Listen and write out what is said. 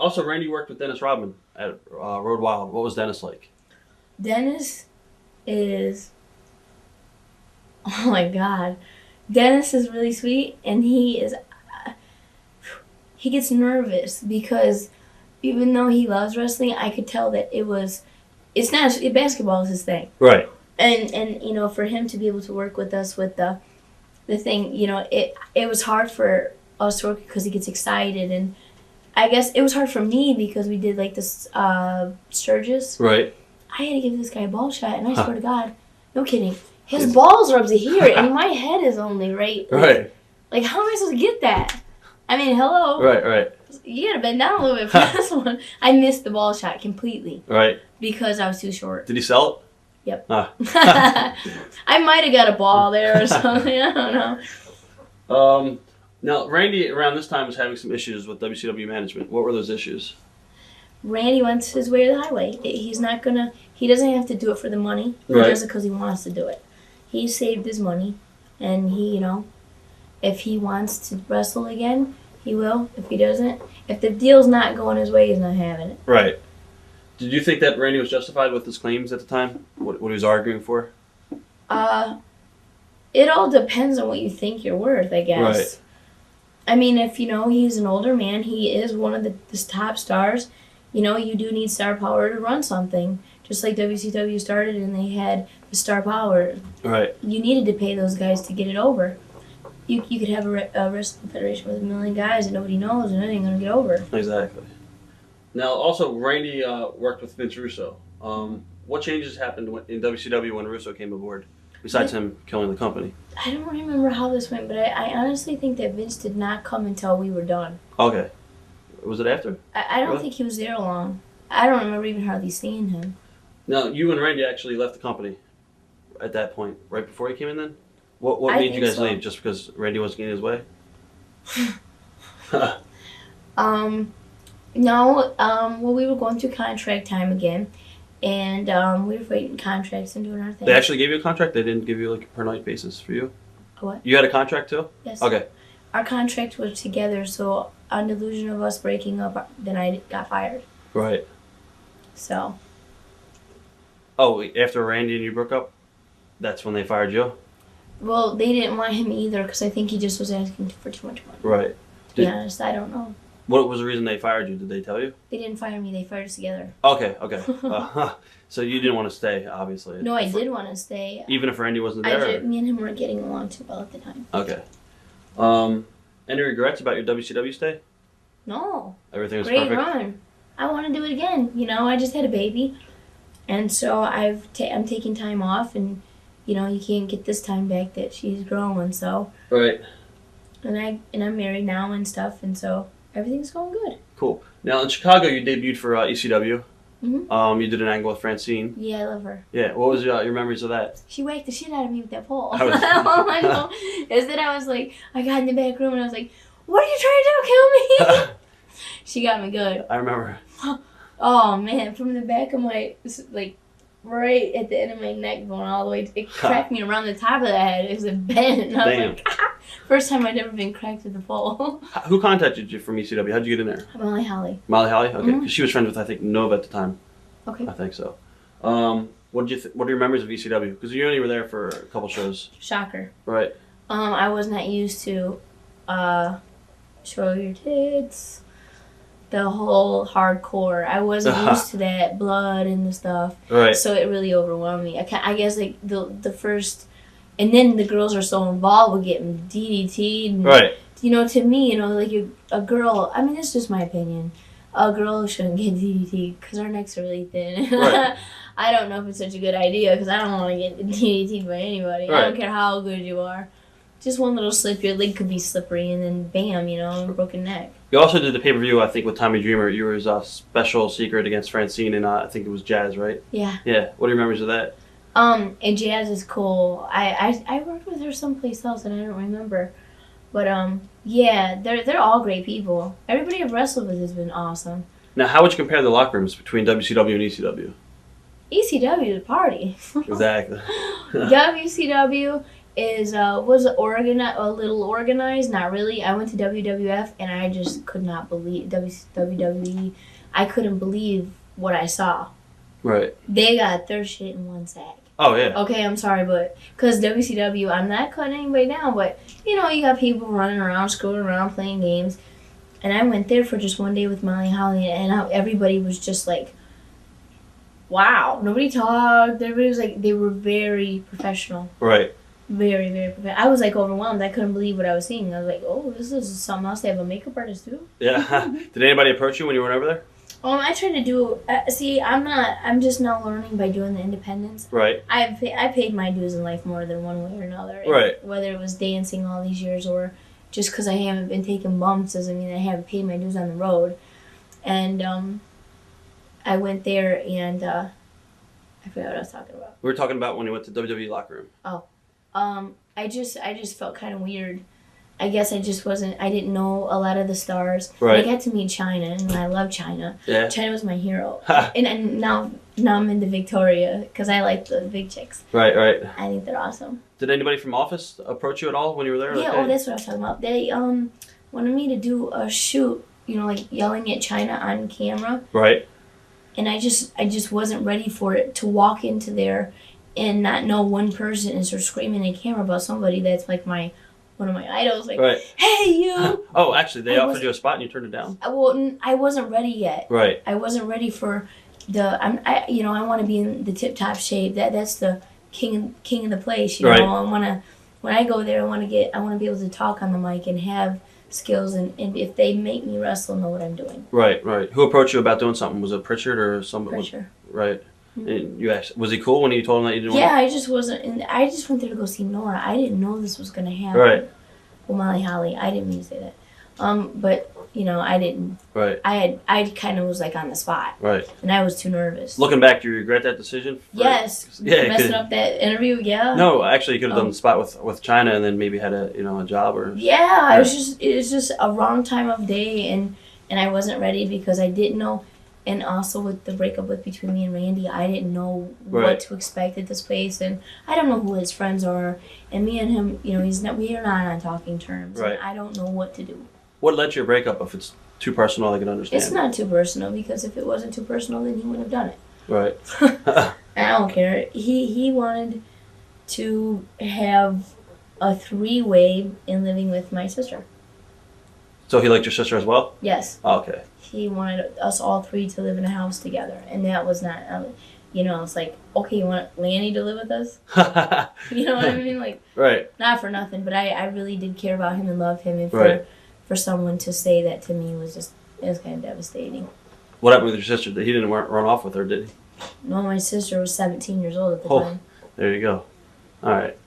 Also, Randy worked with Dennis Rodman at Road Wild. What was Dennis like? Dennis is, oh my God, Dennis is really sweet, and he gets nervous because even though he loves wrestling, I could tell that it's not, basketball is his thing. Right. And you know, for him to be able to work with us with the thing, you know, it was hard for us to work because he gets excited, and I guess it was hard for me because we did like this Sturgis. Right. I had to give this guy a ball shot, and I swear to God, no kidding, his balls are up to here, and my head is only right. Right. Like, how am I supposed to get that? I mean, hello. Right. You gotta bend down a little bit for this one. I missed the ball shot completely. Right. Because I was too short. Did he sell it? Yep. Ah. I might have got a ball there or something. I don't know. Now, Randy around this time was having some issues with WCW management. What were those issues? Randy went his way to the highway. He doesn't have to do it for the money. He does it because he wants to do it. He saved his money, and he, you know, if he wants to wrestle again, he will. If he doesn't, if the deal's not going his way, he's not having it. Right. Did you think that Randy was justified with his claims at the time? What he was arguing for? It all depends on what you think you're worth, I guess. Right. I mean, if, you know, he's an older man, he is one of the top stars, you know, you do need star power to run something. Just like WCW started and they had the star power. Right. You needed to pay those guys to get it over. You could have a wrestling federation with 1 million guys that nobody knows and it ain't going to get over. Exactly. Now, also, Randy worked with Vince Russo. What changes happened in WCW when Russo came aboard, besides him killing the company? I don't remember how this went, but I honestly think that Vince did not come until we were done. Okay. Was it after? I don't think he was there long. I don't remember even hardly seeing him. Now, you and Randy actually left the company at that point, right before he came in then? What made you guys leave? Just because Randy wasn't getting his way? No, well, we were going through contract time again, and we were waiting contracts and doing our thing. They actually gave you a contract? They didn't give you like a per night basis for you? What? You had a contract too? Yes. Okay. Our contract was together, so on delusion of us breaking up, then I got fired. Right. So. Oh, after Randy and you broke up? That's when they fired you? Well, they didn't want him either because I think he just was asking for too much money. Right. To be honest, I don't know. What was the reason they fired you? Did they tell you? They didn't fire me. They fired us together. Okay. So you didn't want to stay, obviously. No, I did want to stay. Even if Randy wasn't there? Me and him weren't getting along too well at the time. Okay. Any regrets about your WCW stay? No. Everything was Great perfect? run. I want to do it again. You know, I just had a baby. And so I'm taking time off, and, you know, you can't get this time back that she's growing, so. Right. And I'm married now and stuff, and so everything's going good. Cool. Now, in Chicago, you debuted for ECW. Mm-hmm. You did an angle with Francine. Yeah, I love her. Yeah. What was your memories of that? She whacked the shit out of me with that pole. I was- All I know is that I was like, I got in the back room and I was like, what are you trying to do? Kill me? She got me good. I remember. Oh man, from the back of my, like, right at the end of my neck going all the way, it cracked me around the top of the head. It was a bend. And I was like, first time I'd ever been cracked with a pole. Who contacted you from ECW? How'd you get in there? Molly Holly. Molly Holly? Okay. Mm-hmm. 'Cause she was friends with, I think, Nova at the time. Okay. I think so. What are your memories of ECW? Because you only were there for a couple shows. Shocker. Right. I was not used to show your tits, the whole hardcore. I wasn't used to that blood and the stuff. Right. So it really overwhelmed me. I guess like the first, and then the girls are so involved with getting DDT'd. And, right. You know, to me, you know, like a girl. I mean, it's just my opinion. A girl shouldn't get DDT'd because our necks are really thin. Right. I don't know if it's such a good idea because I don't want to get DDT'd by anybody. Right. I don't care how good you are. Just one little slip, your leg could be slippery, and then bam, you know, a broken neck. You also did the pay-per-view, I think, with Tommy Dreamer. You were his special secret against Francine, and I think it was Jazz, right? Yeah. Yeah. What are your memories of that? And Jazz is cool. I worked with her someplace else, and I don't remember. But, yeah, they're all great people. Everybody I've wrestled with has been awesome. Now, how would you compare the locker rooms between WCW and ECW? ECW is a party. Exactly. WCW was a little organized, not really. I went to WWF and I just could not believe WWE. I couldn't believe what I saw. Right. They got their shit in one sack. Oh yeah. Okay, I'm sorry, but because WCW, I'm not cutting anybody down, but you got people running around, screwing around, playing games, and I went there for just one day with Molly Holly, and everybody was just like, wow. Nobody talked. Everybody was like, they were very professional. Right. Very, very professional. I was like overwhelmed. I couldn't believe what I was seeing. I was like, oh, this is something else. They have a makeup artist too. Yeah. Did anybody approach you when you went over there? I tried to do. I'm just now learning by doing the independents. Right. I paid my dues in life more than one way or another. Right. Whether it was dancing all these years or just because I haven't been taking bumps doesn't mean I haven't paid my dues on the road. And I went there and I forgot what I was talking about. We were talking about when you went to WWE locker room. Oh. I just felt kind of weird. I guess I just wasn't. I didn't know a lot of the stars. Right. I got to meet China, and I love China. Yeah. China was my hero. and now I'm into Victoria because I like the big chicks. Right. Right. I think they're awesome. Did anybody from Office approach you at all when you were there? Yeah. Like, Oh, that's what I was talking about. They wanted me to do a shoot. Like yelling at China on camera. Right. And I just wasn't ready for it to walk into there and not know one person and start screaming at camera about somebody that's like one of my idols, like, right. Hey, you! Oh, actually, they offered you a spot and you turned it down? I wasn't ready yet. Right. I wasn't ready for I want to be in the tip-top shape. That's the king of the place, Right. I want to, when I go there, I want to be able to talk on the mic and have skills, and if they make me wrestle, know what I'm doing. Right, right. Who approached you about doing something? Was it Pritchard or somebody? Pritchard. Right. And you asked, was he cool when you told him that you didn't Yeah, want I just wasn't. And I just went there to go see Nora. I didn't know this was gonna happen. Right. Well, Molly Holly. I didn't mean to say that. But I didn't. Right. I kind of was like on the spot. Right. And I was too nervous. Looking back, do you regret that decision? Yes. Yeah. Messing up that interview. Yeah. No, actually, you could have done the spot with China and then maybe had a job or. Yeah, it was just a wrong time of day, and I wasn't ready because I didn't know. And also with the breakup between me and Randy, I didn't know what to expect at this place, and I don't know who his friends are. And me and him, we are not on talking terms. Right. And I don't know what to do. What led to your breakup? If it's too personal, I can understand. It's not too personal, because if it wasn't too personal, then he wouldn't have done it. Right. I don't care. He wanted to have a three-way in living with my sister. So he liked your sister as well? Yes. Oh, okay. He wanted us all three to live in a house together, and that was not, it's like, okay, you want Lanny to live with us? You know what I mean? Like, right. Not for nothing, but I really did care about him and love him, and for someone to say that to me it was kind of devastating. What happened with your sister? He didn't run off with her, did he? No, my sister was 17 years old at the time. There you go. All right.